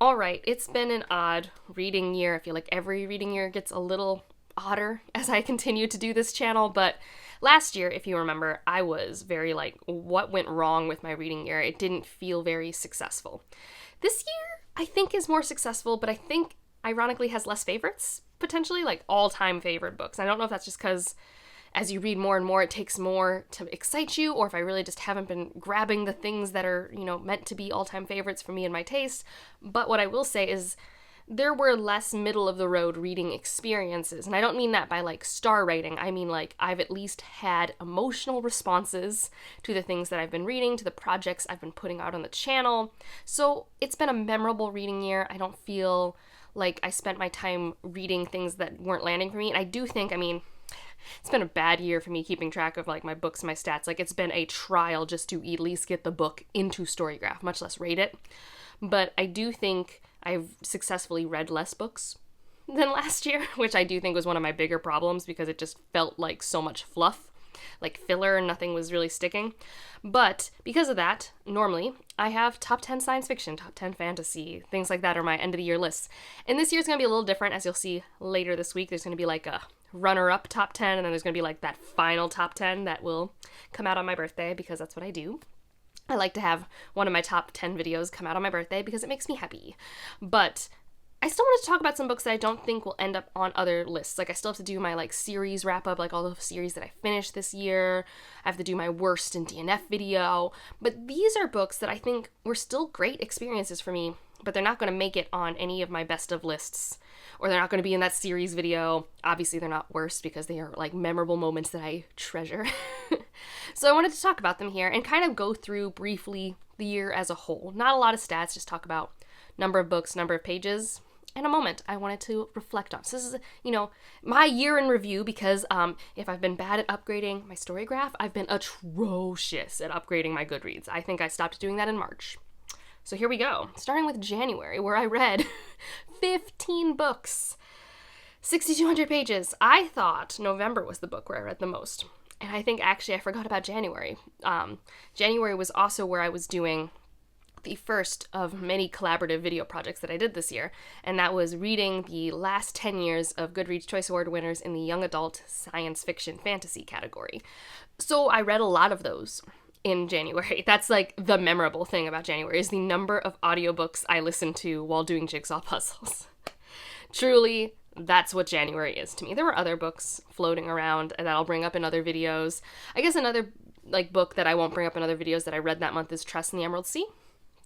All right, it's been an odd reading year. I feel like every reading year gets a little odder as I continue to do this channel, but last year, if you remember, I was very like, what went wrong with my reading year? It didn't feel very successful. This year, I think is more successful, but I think ironically has less favorites, potentially, like all-time favorite books. I don't know if that's just because as you read more and more, it takes more to excite you, or if I really just haven't been grabbing the things that are, meant to be all-time favorites for me and my taste. But what I will say is there were less middle-of-the-road reading experiences. And I don't mean that by, like, star rating. I mean, like, I've at least had emotional responses to the things that I've been reading, to the projects I've been putting out on the channel. So it's been a memorable reading year. I don't feel like I spent my time reading things that weren't landing for me. And I do think, it's been a bad year for me keeping track of, like, my books, my stats. Like, it's been a trial just to at least get the book into Storygraph, much less rate it. But I do think I've successfully read less books than last year, which I do think was one of my bigger problems because it just felt like so much fluff, like filler, and nothing was really sticking. But because of that, normally, I have top 10 science fiction, top 10 fantasy, things like that are my end of the year lists. And this year's going to be a little different, as you'll see later this week. There's going to be like a runner-up top 10, and then there's going to be like that final top 10 that will come out on my birthday because that's what I do. I like to have one of my top 10 videos come out on my birthday because it makes me happy. But I still wanted to talk about some books that I don't think will end up on other lists. Like, I still have to do my, like, series wrap-up, like all the series that I finished this year. I have to do my worst in DNF video. But these are books that I think were still great experiences for me, but they're not going to make it on any of my best of lists, or they're not going to be in that series video. Obviously, they're not worst because they are, like, memorable moments that I treasure. So I wanted to talk about them here and kind of go through briefly the year as a whole. Not a lot of stats, just talk about number of books, number of pages, and a moment I wanted to reflect on. So this is, my year in review because if I've been bad at upgrading my Storygraph, I've been atrocious at upgrading my Goodreads. I think I stopped doing that in March. So here we go, starting with January, where I read 15 books, 6,200 pages. I thought November was the book where I read the most. And I think actually I forgot about January. January was also where I was doing the first of many collaborative video projects that I did this year, and that was reading the last 10 years of Goodreads Choice Award winners in the young adult science fiction fantasy category. So I read a lot of those in January. That's like the memorable thing about January is the number of audiobooks I listened to while doing jigsaw puzzles. Truly, that's what January is to me. There were other books floating around that I'll bring up in other videos. I guess another book that I won't bring up in other videos that I read that month is Trust in the Emerald Sea.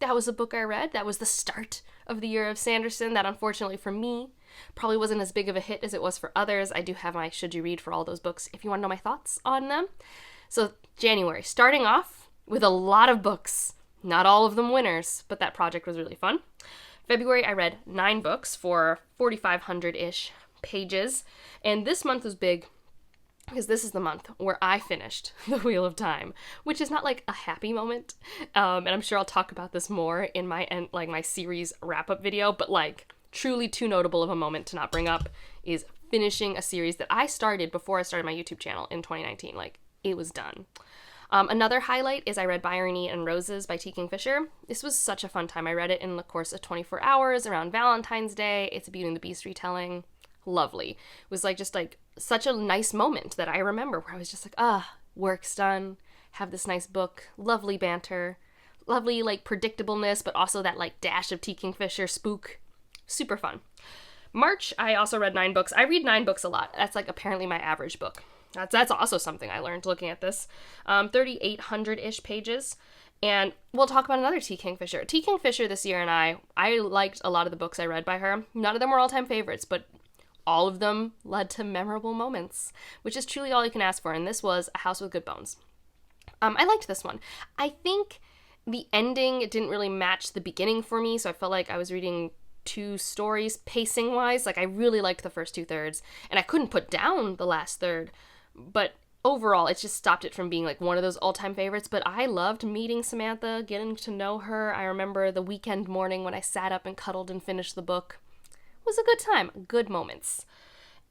That was a book I read. That was the start of the year of Sanderson. That unfortunately for me probably wasn't as big of a hit as it was for others. I do have my Should You Read for all those books if you want to know my thoughts on them. So January, starting off with a lot of books. Not all of them winners, but that project was really fun. February, I read 9 books for 4,500-ish pages, and this month was big because this is the month where I finished The Wheel of Time, which is not like a happy moment, and I'm sure I'll talk about this more in my my series wrap-up video, but like truly too notable of a moment to not bring up is finishing a series that I started before I started my YouTube channel in 2019. Like, it was done. Another highlight is I read Bryony and Roses by T. Kingfisher. This was such a fun time. I read it in the course of 24 hours around Valentine's Day. It's a Beauty and the Beast retelling. Lovely. It was just such a nice moment that I remember where I was just like, work's done. Have this nice book. Lovely banter. Lovely predictableness, but also that dash of T. Kingfisher spook. Super fun. March, I also read 9 books. I read 9 books a lot. That's apparently my average book. That's also something I learned looking at this. 3,800-ish pages. And we'll talk about another T. Kingfisher. T. Kingfisher this year and I liked a lot of the books I read by her. None of them were all-time favorites, but all of them led to memorable moments, which is truly all you can ask for. And this was A House with Good Bones. I liked this one. I think the ending didn't really match the beginning for me, so I felt like I was reading 2 stories pacing-wise. I really liked the first 2/3, and I couldn't put down the last third. But overall, it just stopped it from being one of those all-time favorites. But I loved meeting Samantha, getting to know her. I remember the weekend morning when I sat up and cuddled and finished the book. It was a good time. Good moments.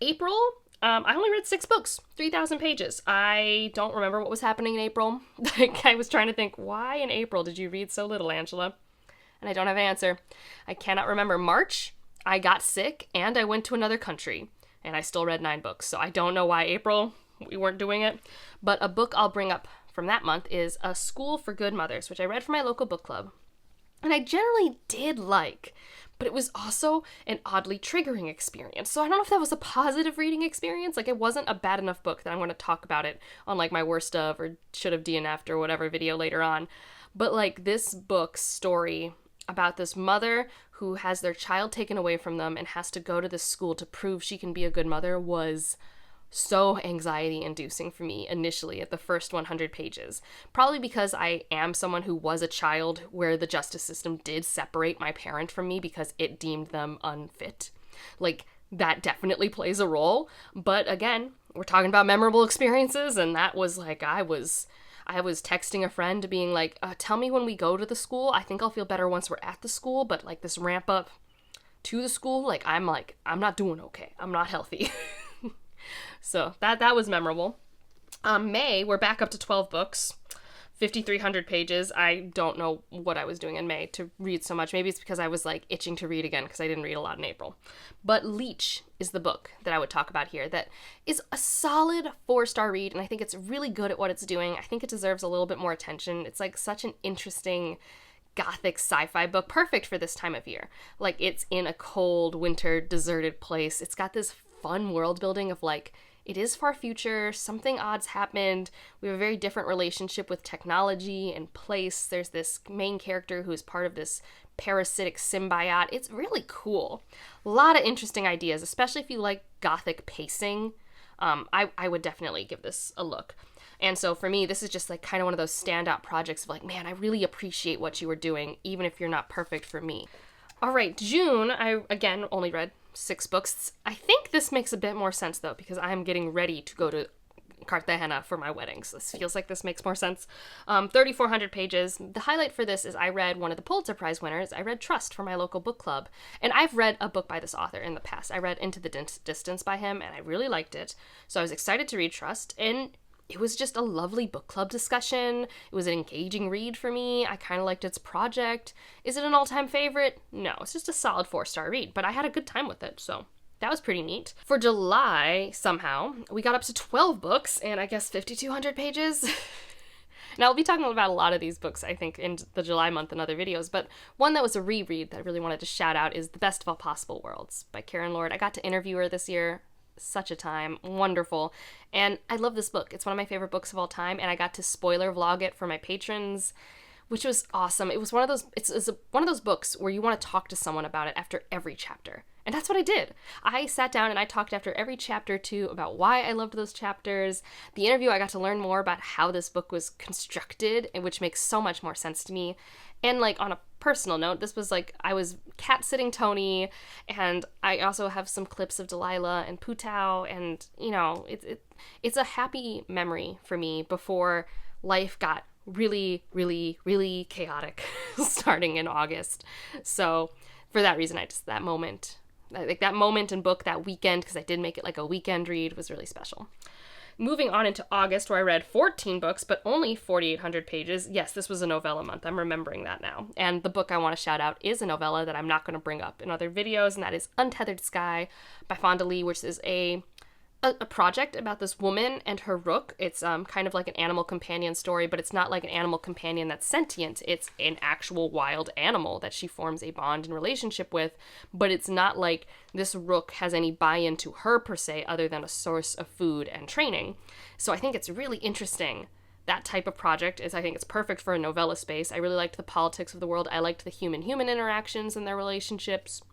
April, I only read 6 books, 3,000 pages. I don't remember what was happening in April. I was trying to think, why in April did you read so little, Angela? and I don't have an answer. I cannot remember. March, I got sick and I went to another country, and I still read 9 books. So I don't know why April we weren't doing it. But a book I'll bring up from that month is A School for Good Mothers, which I read for my local book club. And I generally did like, but it was also an oddly triggering experience. So I don't know if that was a positive reading experience. Like, it wasn't a bad enough book that I'm going to talk about it on, like, my worst of or should have DNF'd or whatever video later on. But, like, this book's story about this mother who has their child taken away from them and has to go to this school to prove she can be a good mother was so anxiety-inducing for me initially at the first 100 pages. Probably because I am someone who was a child where the justice system did separate my parent from me because it deemed them unfit. Like, that definitely plays a role. But again, we're talking about memorable experiences, and that was like, I was texting a friend being like, tell me when we go to the school. I think I'll feel better once we're at the school, but like this ramp up to the school, I'm not doing okay. I'm not healthy. So that was memorable. May, we're back up to 12 books, 5,300 pages. I don't know what I was doing in May to read so much. Maybe it's because I was like itching to read again because I didn't read a lot in April. But Leech is the book that I would talk about here that is a solid 4-star read, and I think it's really good at what it's doing. I think it deserves a little bit more attention. It's like such an interesting gothic sci-fi book, perfect for this time of year. Like, it's in a cold, winter, deserted place. It's got this fun world building of like, it is far future, something odd's happened, we have a very different relationship with technology and place. There's this main character who is part of this parasitic symbiote. It's really cool. A lot of interesting ideas, especially if you like gothic pacing. I would definitely give this a look. And so for me, this is just like kind of one of those standout projects of like, man, I really appreciate what you were doing, even if you're not perfect for me. All right, June, I again only read 6 books. I think this makes a bit more sense though, because I'm getting ready to go to Cartagena for my wedding. So this feels like this makes more sense. 3,400 pages. The highlight for this is I read one of the Pulitzer Prize winners. I read Trust for my local book club. And I've read a book by this author in the past. I read Into the Distance by him, and I really liked it. So I was excited to read Trust, and it was just a lovely book club discussion. It was an engaging read for me. I kind of liked its project. Is it an all-time favorite? No, it's just a solid 4-star read, but I had a good time with it, so that was pretty neat. For July, somehow, we got up to 12 books, and I guess 5,200 pages. Now, I'll be talking about a lot of these books, I think, in the July month and other videos, but one that was a reread that I really wanted to shout out is The Best of All Possible Worlds by Karen Lord. I got to interview her this year. Such a time. Wonderful. And I love this book. It's one of my favorite books of all time, and I got to spoiler vlog it for my patrons, which was awesome. It was one of those, it's one of those books where you want to talk to someone about it after every chapter. And that's what I did. I sat down and I talked after every chapter too about why I loved those chapters. The interview, I got to learn more about how this book was constructed, and which makes so much more sense to me. And like on a personal note, this was like, I was cat sitting Tony, and I also have some clips of Delilah and Putau, and you know, it's a happy memory for me before life got really, really, really chaotic starting in August. So for that reason, that moment in book, that weekend, because I did make it like a weekend read, was really special. Moving on into August, where I read 14 books, but only 4,800 pages. Yes, this was a novella month. I'm remembering that now. And the book I want to shout out is a novella that I'm not going to bring up in other videos, and that is Untethered Sky by Fonda Lee, which is a project about this woman and her rook. It's kind of like an animal companion story, but it's not like an animal companion that's sentient. It's an actual wild animal that she forms a bond and relationship with, but it's not like this rook has any buy-in to her per se, other than a source of food and training. So I think it's really interesting. That type of project I think it's perfect for a novella space. I really liked the politics of the world. I liked the human-human interactions and their relationships.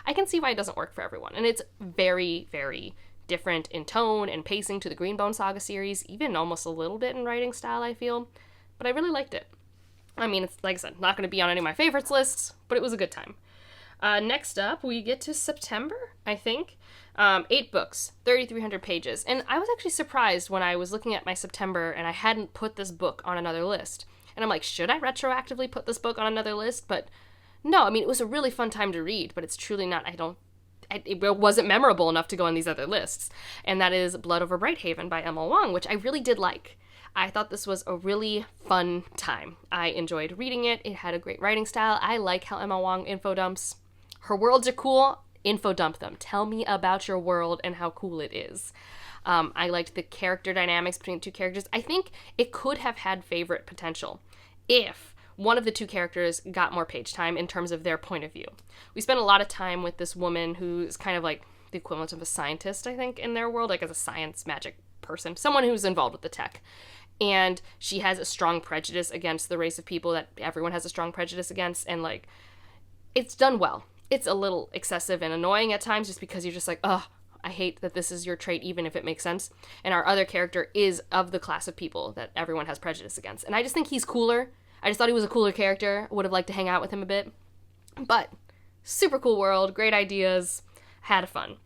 I can see why it doesn't work for everyone, and it's very, very different in tone and pacing to the Greenbone Saga series, even almost a little bit in writing style, I feel. But I really liked it. I mean, it's, like I said, not going to be on any of my favorites lists, but it was a good time. Next up, we get to September, I think. 8 books, 3,300 pages. And I was actually surprised when I was looking at my September and I hadn't put this book on another list. And I'm like, should I retroactively put this book on another list? But no, I mean, it was a really fun time to read, but it's truly not, it wasn't memorable enough to go on these other lists. And that is Blood Over Brighthaven by Emma Wong, which I really did like. I thought this was a really fun time. I enjoyed reading it. It had a great writing style. I like how Emma Wong info dumps. Her worlds are cool. Info dump them. Tell me about your world and how cool it is. I liked the character dynamics between the two characters. I think it could have had favorite potential if one of the two characters got more page time in terms of their point of view. We spent a lot of time with this woman who's kind of like the equivalent of a scientist, I think, in their world, like as a science magic person, someone who's involved with the tech. And she has a strong prejudice against the race of people that everyone has a strong prejudice against, and like, it's done well. It's a little excessive and annoying at times just because you're just like, ugh, I hate that this is your trait, even if it makes sense. And our other character is of the class of people that everyone has prejudice against. And I just think he's cooler. I just thought he was a cooler character. Would have liked to hang out with him a bit. But super cool world, great ideas, had fun.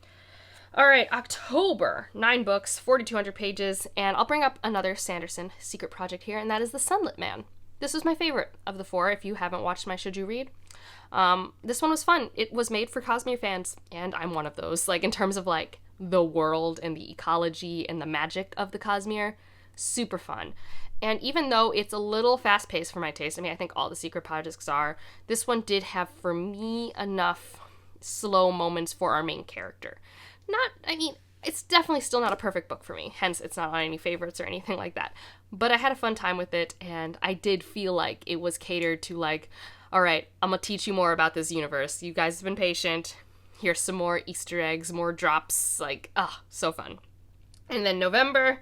All right, October, 9 books, 4,200 pages, and I'll bring up another Sanderson secret project here, and that is The Sunlit Man. This was my favorite of the 4, if you haven't watched my Should You Read. This one was fun. It was made for Cosmere fans, and I'm one of those, like, in terms of, like, the world and the ecology and the magic of the Cosmere. Super fun. And even though it's a little fast-paced for my taste, I mean, I think all the secret projects are, this one did have, for me, enough slow moments for our main character. It's definitely still not a perfect book for me, hence it's not on any favorites or anything like that. But I had a fun time with it, and I did feel like it was catered to, like, all right, I'm gonna teach you more about this universe. You guys have been patient. Here's some more Easter eggs, more drops, like, so fun. And then November,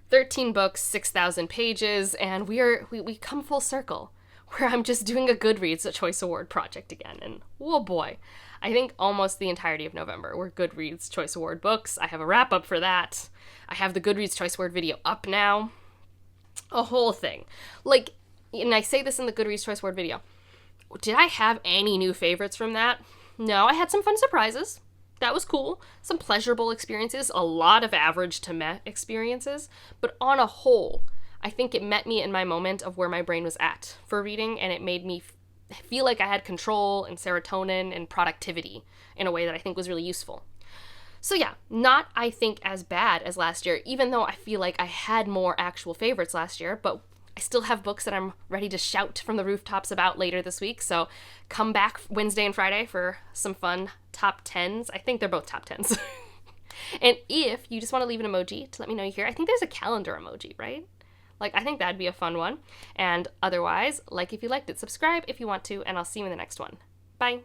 13 books, 6,000 pages, and we come full circle, where I'm just doing a Goodreads Choice Award project again, and oh boy. I think almost the entirety of November were Goodreads Choice Award books. I have a wrap-up for that. I have the Goodreads Choice Award video up now. A whole thing. Like, and I say this in the Goodreads Choice Award video. Did I have any new favorites from that? No, I had some fun surprises. That was cool. Some pleasurable experiences. A lot of average to meh experiences. But on a whole, I think it met me in my moment of where my brain was at for reading, and it made me feel like I had control and serotonin and productivity in a way that I think was really useful. So yeah, not, I think, as bad as last year, even though I feel like I had more actual favorites last year, but I still have books that I'm ready to shout from the rooftops about later this week, so come back Wednesday and Friday for some fun top 10s. I think they're both top 10s. And if you just want to leave an emoji to let me know you're here, I think there's a calendar emoji, right? Like, I think that'd be a fun one. And otherwise, like if you liked it, subscribe if you want to, and I'll see you in the next one. Bye.